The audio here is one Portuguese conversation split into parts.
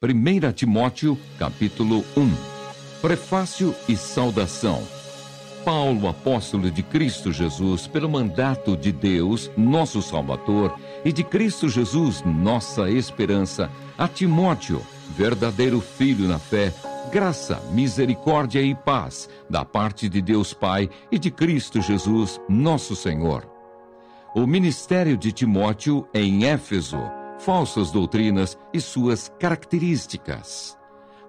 1 Timóteo, capítulo 1. Prefácio e saudação. Paulo, apóstolo de Cristo Jesus, pelo mandato de Deus, nosso Salvador, e de Cristo Jesus, nossa esperança, a Timóteo, verdadeiro filho na fé, graça, misericórdia e paz, da parte de Deus Pai e de Cristo Jesus, nosso Senhor. O ministério de Timóteo em Éfeso, falsas doutrinas e suas características.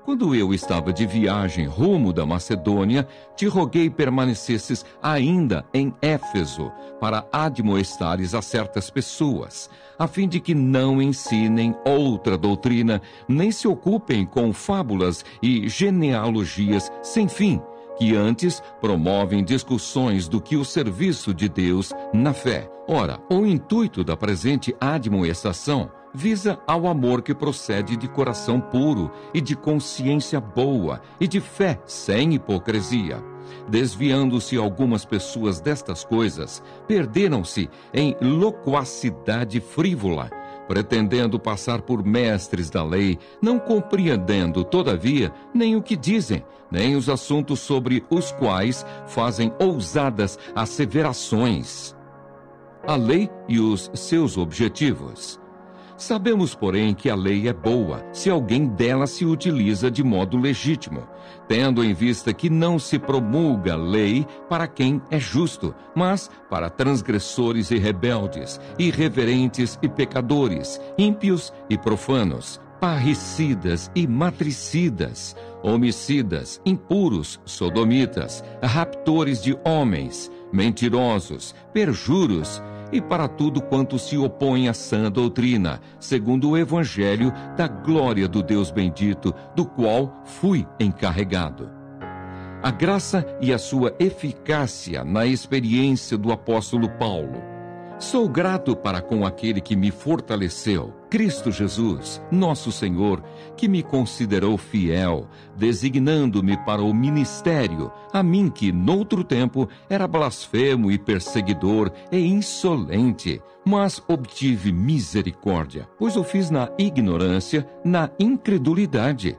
Quando eu estava de viagem rumo da Macedônia, te roguei permanecesses ainda em Éfeso, para admoestares a certas pessoas, a fim de que não ensinem outra doutrina, nem se ocupem com fábulas e genealogias sem fim, que antes promovem discussões do que o serviço de Deus na fé. Ora, o intuito da presente admoestação visa ao amor que procede de coração puro e de consciência boa e de fé sem hipocrisia. Desviando-se algumas pessoas destas coisas, perderam-se em loquacidade frívola, pretendendo passar por mestres da lei, não compreendendo, todavia, nem o que dizem, nem os assuntos sobre os quais fazem ousadas asseverações. A lei e os seus objetivos. Sabemos, porém, que a lei é boa, se alguém dela se utiliza de modo legítimo, tendo em vista que não se promulga lei para quem é justo, mas para transgressores e rebeldes, irreverentes e pecadores, ímpios e profanos, parricidas e matricidas, homicidas, impuros, sodomitas, raptores de homens, mentirosos, perjuros, e para tudo quanto se opõe à sã doutrina, segundo o evangelho da glória do Deus bendito, do qual fui encarregado. A graça e a sua eficácia na experiência do apóstolo Paulo. Sou grato para com aquele que me fortaleceu, Cristo Jesus, nosso Senhor, que me considerou fiel, designando-me para o ministério, a mim que, noutro tempo, era blasfemo e perseguidor e insolente, mas obtive misericórdia, pois o fiz na ignorância, na incredulidade.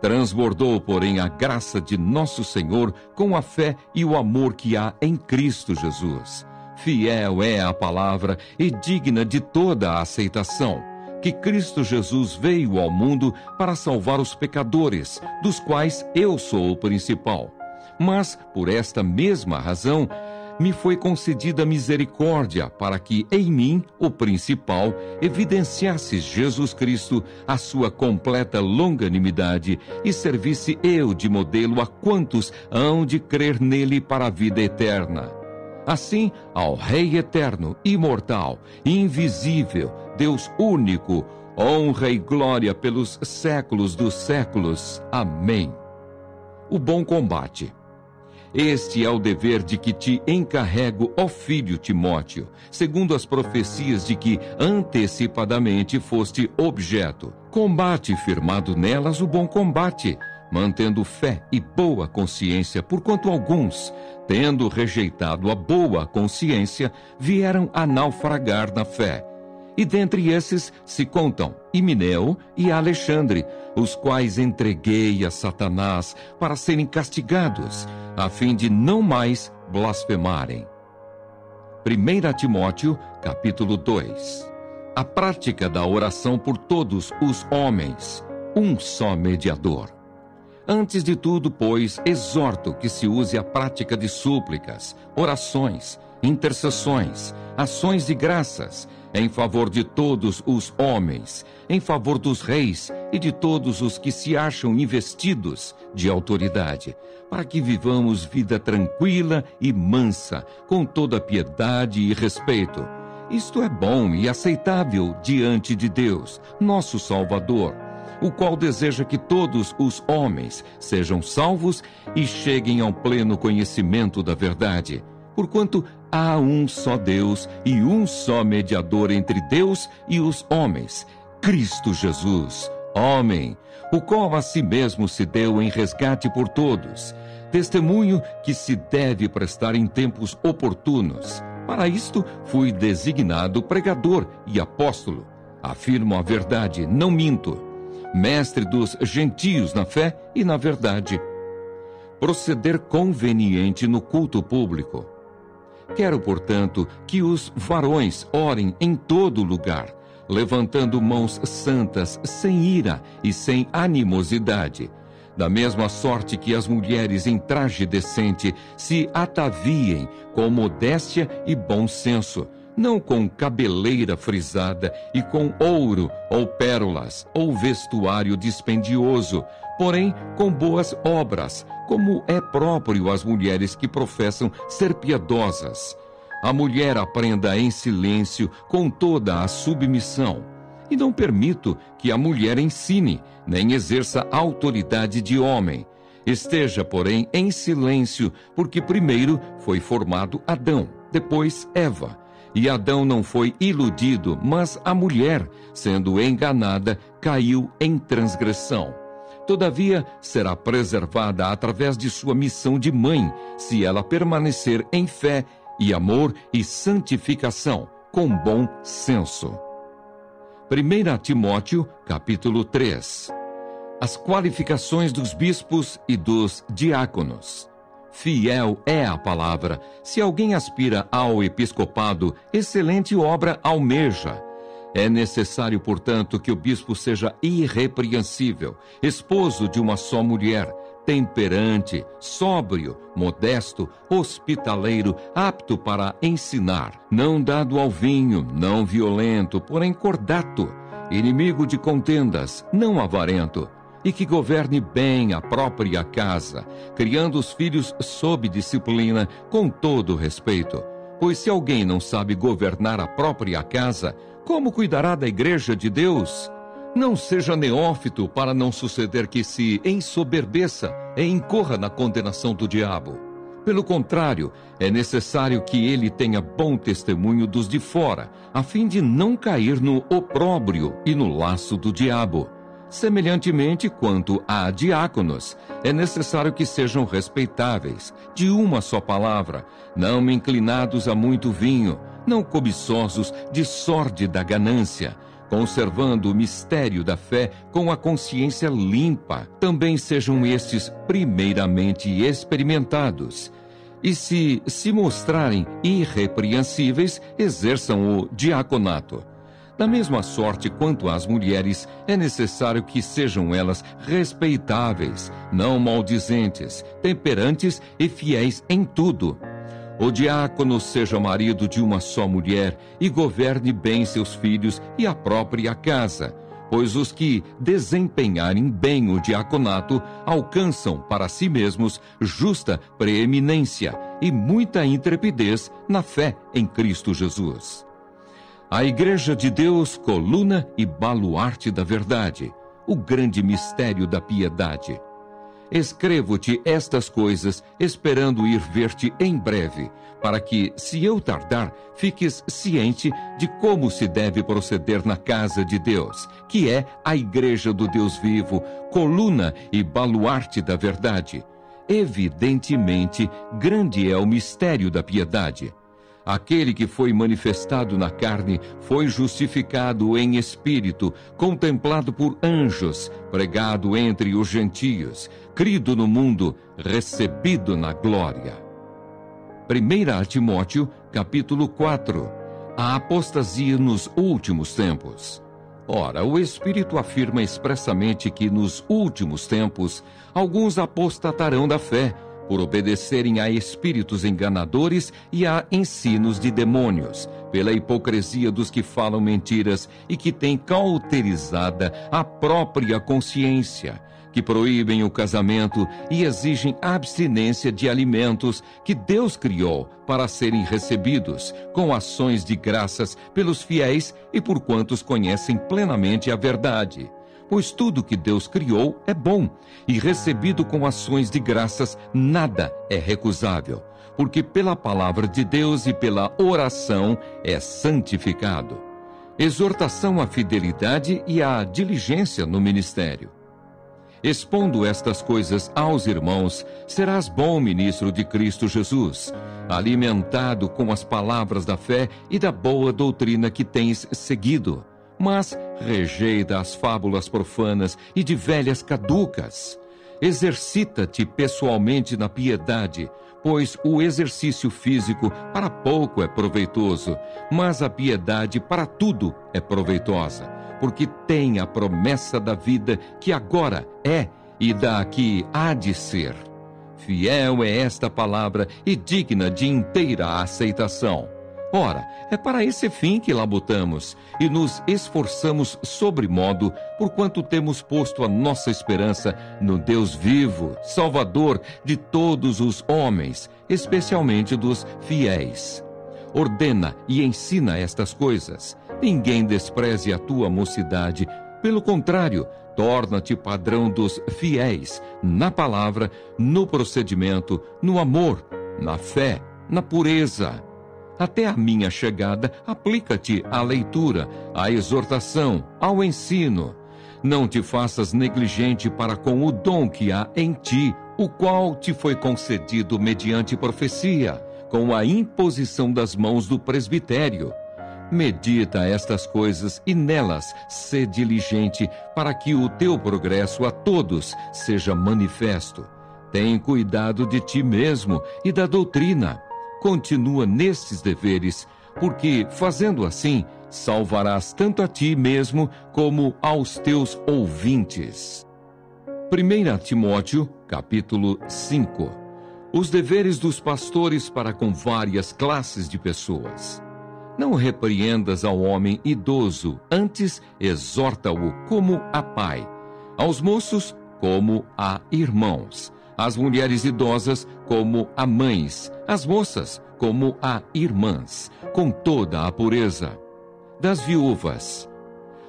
Transbordou, porém, a graça de nosso Senhor com a fé e o amor que há em Cristo Jesus. Fiel é a palavra e digna de toda a aceitação, que Cristo Jesus veio ao mundo para salvar os pecadores, dos quais eu sou o principal. Mas, por esta mesma razão, me foi concedida misericórdia, para que em mim, o principal, evidenciasse Jesus Cristo a sua completa longanimidade e servisse eu de modelo a quantos hão de crer nele para a vida eterna. Assim, ao Rei eterno, imortal, invisível, Deus único, honra e glória pelos séculos dos séculos. Amém. O bom combate. Este é o dever de que te encarrego, ó filho Timóteo, segundo as profecias de que antecipadamente foste objeto. Combate firmado nelas o bom combate, mantendo fé e boa consciência, porquanto alguns, tendo rejeitado a boa consciência, vieram a naufragar na fé. E dentre esses se contam Himeneu e Alexandre, os quais entreguei a Satanás para serem castigados, a fim de não mais blasfemarem. 1 Timóteo, capítulo 2. A prática da oração por todos os homens, um só mediador. Antes de tudo, pois, exorto que se use a prática de súplicas, orações, intercessões, ações de graças, em favor de todos os homens, em favor dos reis e de todos os que se acham investidos de autoridade, para que vivamos vida tranquila e mansa, com toda piedade e respeito. Isto é bom e aceitável diante de Deus, nosso Salvador, o qual deseja que todos os homens sejam salvos e cheguem ao pleno conhecimento da verdade, porquanto há um só Deus e um só mediador entre Deus e os homens, Cristo Jesus, homem, o qual a si mesmo se deu em resgate por todos, testemunho que se deve prestar em tempos oportunos. Para isto fui designado pregador e apóstolo. Afirmo a verdade, não minto. mestre dos gentios na fé e na verdade. Proceder conveniente no culto público. Quero, portanto, que os varões orem em todo lugar, levantando mãos santas, sem ira e sem animosidade, da mesma sorte que as mulheres em traje decente se ataviem com modéstia e bom senso, não com cabeleira frisada e com ouro ou pérolas ou vestuário dispendioso, porém com boas obras, como é próprio às mulheres que professam ser piedosas. A mulher aprenda em silêncio com toda a submissão. E não permito que a mulher ensine, nem exerça autoridade de homem. Esteja, porém, em silêncio, porque primeiro foi formado Adão, depois Eva. E Adão não foi iludido, mas a mulher, sendo enganada, caiu em transgressão. Todavia, será preservada através de sua missão de mãe, se ela permanecer em fé e amor e santificação, com bom senso. 1 Timóteo, capítulo 3. As qualificações dos bispos e dos diáconos. Fiel é a palavra. Se alguém aspira ao episcopado, excelente obra almeja. É necessário, portanto, que o bispo seja irrepreensível, esposo de uma só mulher, temperante, sóbrio, modesto, hospitaleiro, apto para ensinar, não dado ao vinho, não violento, porém cordato, inimigo de contendas, não avarento, e que governe bem a própria casa, criando os filhos sob disciplina, com todo respeito. Pois se alguém não sabe governar a própria casa, como cuidará da igreja de Deus? Não seja neófito para não suceder que se ensoberbeça e incorra na condenação do diabo. Pelo contrário, é necessário que ele tenha bom testemunho dos de fora, a fim de não cair no opróbrio e no laço do diabo. Semelhantemente, quanto a diáconos, é necessário que sejam respeitáveis, de uma só palavra, não inclinados a muito vinho, não cobiçosos de sórdida ganância, conservando o mistério da fé com a consciência limpa. Também sejam estes primeiramente experimentados. E se mostrarem irrepreensíveis, exerçam o diaconato. Da mesma sorte quanto às mulheres, é necessário que sejam elas respeitáveis, não maldizentes, temperantes e fiéis em tudo. O diácono seja marido de uma só mulher e governe bem seus filhos e a própria casa, pois os que desempenharem bem o diaconato alcançam para si mesmos justa preeminência e muita intrepidez na fé em Cristo Jesus. A Igreja de Deus, coluna e baluarte da verdade, o grande mistério da piedade. Escrevo-te estas coisas, esperando ir ver-te em breve, para que, se eu tardar, fiques ciente de como se deve proceder na casa de Deus, que é a Igreja do Deus vivo, coluna e baluarte da verdade. Evidentemente, grande é o mistério da piedade. Aquele que foi manifestado na carne foi justificado em espírito, contemplado por anjos, pregado entre os gentios, crido no mundo, recebido na glória. 1 Timóteo, capítulo 4. A apostasia nos últimos tempos. Ora, o Espírito afirma expressamente que nos últimos tempos alguns apostatarão da fé, por obedecerem a espíritos enganadores e a ensinos de demônios, pela hipocrisia dos que falam mentiras e que têm cauterizada a própria consciência, que proíbem o casamento e exigem abstinência de alimentos que Deus criou para serem recebidos com ações de graças pelos fiéis e por quantos conhecem plenamente a verdade. Pois tudo que Deus criou é bom, e recebido com ações de graças, nada é recusável, porque pela palavra de Deus e pela oração é santificado. Exortação à fidelidade e à diligência no ministério. Expondo estas coisas aos irmãos, serás bom ministro de Cristo Jesus, alimentado com as palavras da fé e da boa doutrina que tens seguido. Mas Rejeita as fábulas profanas e de velhas caducas. Exercita-te pessoalmente na piedade, pois o exercício físico para pouco é proveitoso, mas a piedade para tudo é proveitosa, porque tem a promessa da vida que agora é e da que há de ser. Fiel é esta palavra e digna de inteira aceitação. Ora, é para esse fim que labutamos e nos esforçamos sobremodo, porquanto temos posto a nossa esperança no Deus vivo, Salvador de todos os homens, especialmente dos fiéis. Ordena e ensina estas coisas. Ninguém despreze a tua mocidade. Pelo contrário, torna-te padrão dos fiéis, na palavra, no procedimento, no amor, na fé, na pureza. Até a minha chegada, aplica-te à leitura, à exortação, ao ensino. Não te faças negligente para com o dom que há em ti, o qual te foi concedido mediante profecia, com a imposição das mãos do presbitério. Medita estas coisas e nelas sê diligente, para que o teu progresso a todos seja manifesto. Tem cuidado de ti mesmo e da doutrina. Continua nestes deveres, porque, fazendo assim, salvarás tanto a ti mesmo como aos teus ouvintes. 1 Timóteo, capítulo 5. Os deveres dos pastores para com várias classes de pessoas. Não repreendas ao homem idoso, antes exorta-o como a pai, aos moços como a irmãos, às mulheres idosas como a mães, às moças como a irmãs, com toda a pureza. Das viúvas.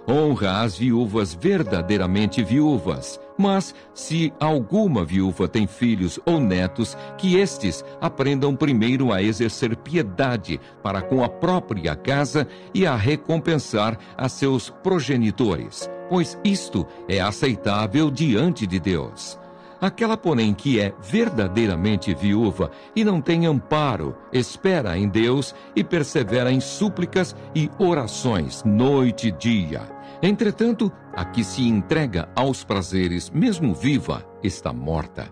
Honra as viúvas verdadeiramente viúvas, mas se alguma viúva tem filhos ou netos, que estes aprendam primeiro a exercer piedade para com a própria casa e a recompensar a seus progenitores, pois isto é aceitável diante de Deus. Aquela, porém, que é verdadeiramente viúva e não tem amparo, espera em Deus e persevera em súplicas e orações noite e dia. Entretanto, a que se entrega aos prazeres, mesmo viva, está morta.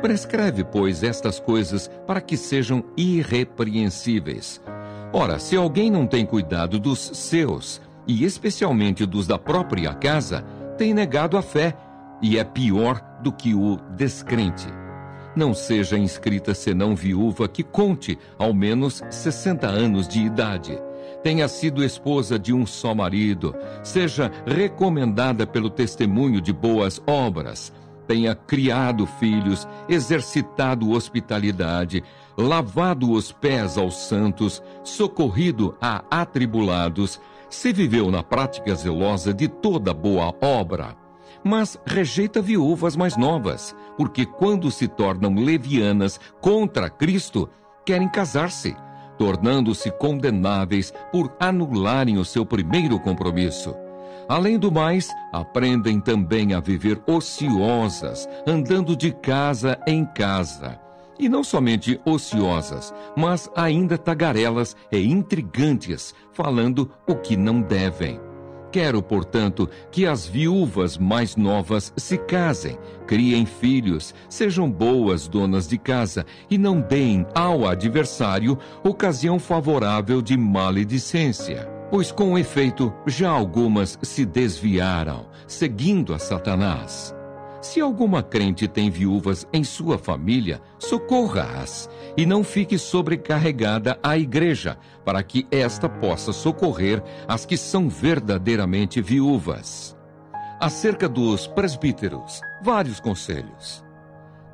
Prescreve, pois, estas coisas para que sejam irrepreensíveis. Ora, se alguém não tem cuidado dos seus, e especialmente dos da própria casa, tem negado a fé, e é pior do que o descrente. Não seja inscrita senão viúva que conte ao menos 60 anos de idade, tenha sido esposa de um só marido, seja recomendada pelo testemunho de boas obras, tenha criado filhos, exercitado hospitalidade, lavado os pés aos santos, socorrido a atribulados, se viveu na prática zelosa de toda boa obra. Mas rejeita viúvas mais novas, porque quando se tornam levianas contra Cristo, querem casar-se, tornando-se condenáveis por anularem o seu primeiro compromisso. Além do mais, aprendem também a viver ociosas, andando de casa em casa. E não somente ociosas, mas ainda tagarelas e intrigantes, falando o que não devem. Quero, portanto, que as viúvas mais novas se casem, criem filhos, sejam boas donas de casa e não deem ao adversário ocasião favorável de maledicência. Pois, com efeito, já algumas se desviaram, seguindo a Satanás. Se alguma crente tem viúvas em sua família, socorra-as, e não fique sobrecarregada a igreja, para que esta possa socorrer as que são verdadeiramente viúvas. Acerca dos presbíteros, vários conselhos.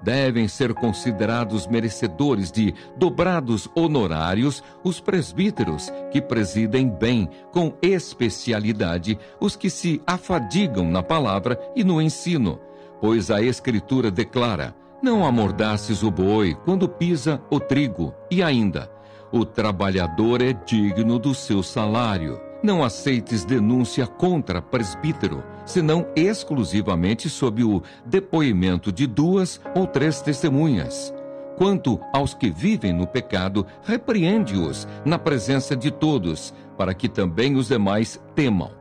Devem ser considerados merecedores de dobrados honorários os presbíteros que presidem bem, com especialidade, os que se afadigam na palavra e no ensino. Pois a Escritura declara: não amordaces o boi quando pisa o trigo. E ainda, o trabalhador é digno do seu salário. Não aceites denúncia contra presbítero, senão exclusivamente sob o depoimento de 2 ou 3 testemunhas. Quanto aos que vivem no pecado, repreende-os na presença de todos, para que também os demais temam.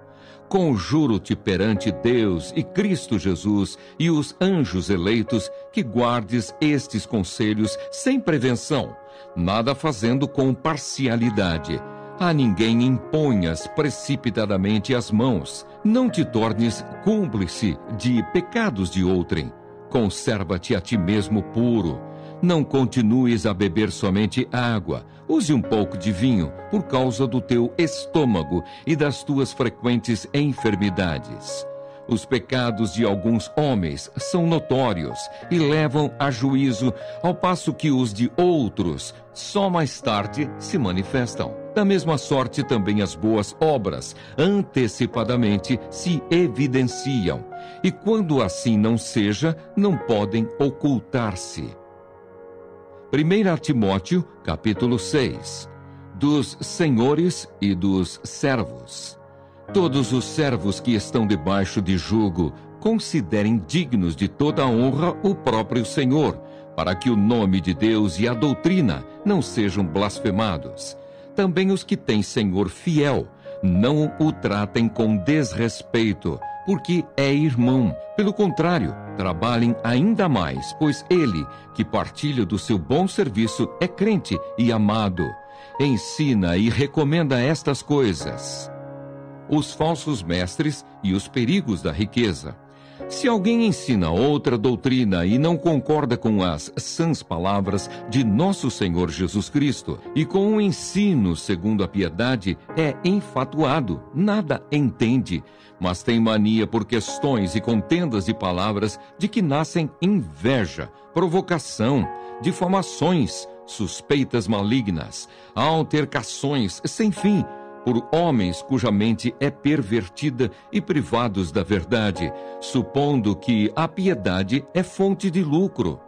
Conjuro-te perante Deus e Cristo Jesus e os anjos eleitos que guardes estes conselhos sem prevenção, nada fazendo com parcialidade. A ninguém imponhas precipitadamente as mãos. Não te tornes cúmplice de pecados de outrem. Conserva-te a ti mesmo puro. Não continues a beber somente água. Use um pouco de vinho por causa do teu estômago e das tuas frequentes enfermidades. Os pecados de alguns homens são notórios e levam a juízo, ao passo que os de outros só mais tarde se manifestam. Da mesma sorte também as boas obras antecipadamente se evidenciam, e quando assim não seja, não podem ocultar-se. 1 Timóteo, capítulo 6. Dos senhores e dos servos. Todos os servos que estão debaixo de jugo considerem dignos de toda a honra o próprio Senhor, para que o nome de Deus e a doutrina não sejam blasfemados. Também os que têm Senhor fiel, não o tratem com desrespeito, porque é irmão. Pelo contrário, trabalhem ainda mais, pois ele, que partilha do seu bom serviço, é crente e amado. Ensina e recomenda estas coisas. Os falsos mestres e os perigos da riqueza. Se alguém ensina outra doutrina e não concorda com as sãs palavras de nosso Senhor Jesus Cristo e com o ensino segundo a piedade, é enfatuado, nada entende, mas tem mania por questões e contendas de palavras de que nascem inveja, provocação, difamações, suspeitas malignas, altercações sem fim, por homens cuja mente é pervertida e privados da verdade, supondo que a piedade é fonte de lucro.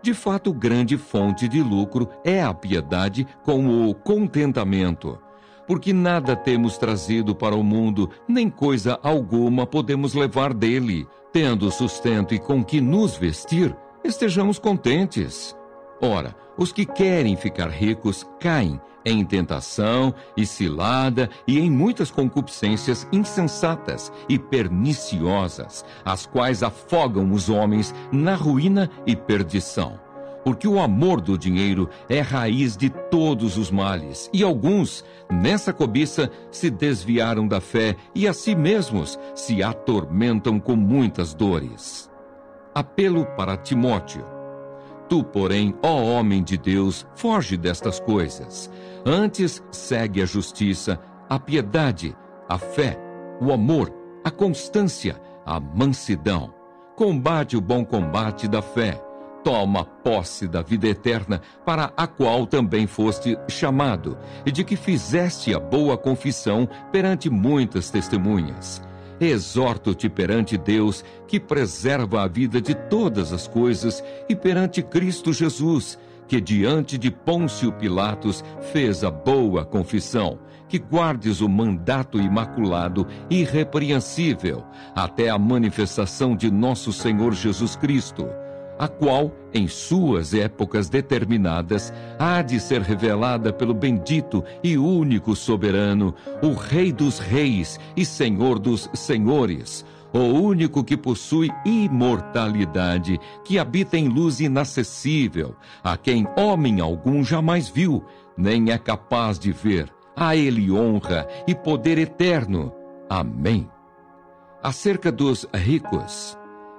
De fato, grande fonte de lucro é a piedade com o contentamento. Porque nada temos trazido para o mundo, nem coisa alguma podemos levar dele. Tendo sustento e com que nos vestir, estejamos contentes. Ora, os que querem ficar ricos caem em tentação e cilada e em muitas concupiscências insensatas e perniciosas, as quais afogam os homens na ruína e perdição. Porque o amor do dinheiro é raiz de todos os males, e alguns, nessa cobiça, se desviaram da fé e a si mesmos se atormentam com muitas dores. Apelo para Timóteo. Tu, porém, ó homem de Deus, foge destas coisas. Antes, segue a justiça, a piedade, a fé, o amor, a constância, a mansidão. Combate o bom combate da fé. Toma posse da vida eterna, para a qual também foste chamado, e de que fizeste a boa confissão perante muitas testemunhas. Exorto-te perante Deus, que preserva a vida de todas as coisas, e perante Cristo Jesus, que diante de Pôncio Pilatos fez a boa confissão, que guardes o mandato imaculado e irrepreensível, até a manifestação de nosso Senhor Jesus Cristo, a qual, em suas épocas determinadas, há de ser revelada pelo bendito e único soberano, o Rei dos reis e Senhor dos senhores, o único que possui imortalidade, que habita em luz inacessível, a quem homem algum jamais viu, nem é capaz de ver. A ele honra e poder eterno. Amém. Acerca dos ricos,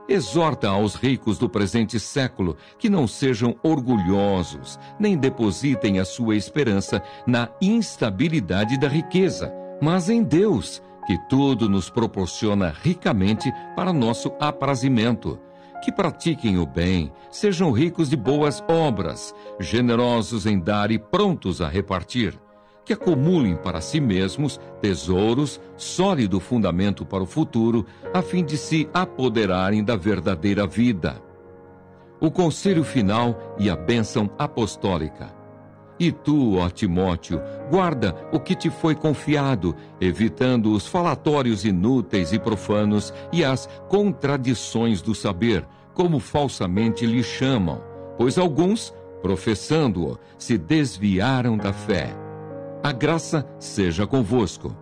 exorta aos ricos do presente século que não sejam orgulhosos, nem depositem a sua esperança na instabilidade da riqueza, mas em Deus, que tudo nos proporciona ricamente para nosso aprazimento. Que pratiquem o bem, sejam ricos de boas obras, generosos em dar e prontos a repartir. Que acumulem para si mesmos tesouros, sólido fundamento para o futuro, a fim de se apoderarem da verdadeira vida. O conselho final e a bênção apostólica. E tu, ó Timóteo, guarda o que te foi confiado, evitando os falatórios inúteis e profanos e as contradições do saber, como falsamente lhe chamam, pois alguns, professando-o, se desviaram da fé. A graça seja convosco.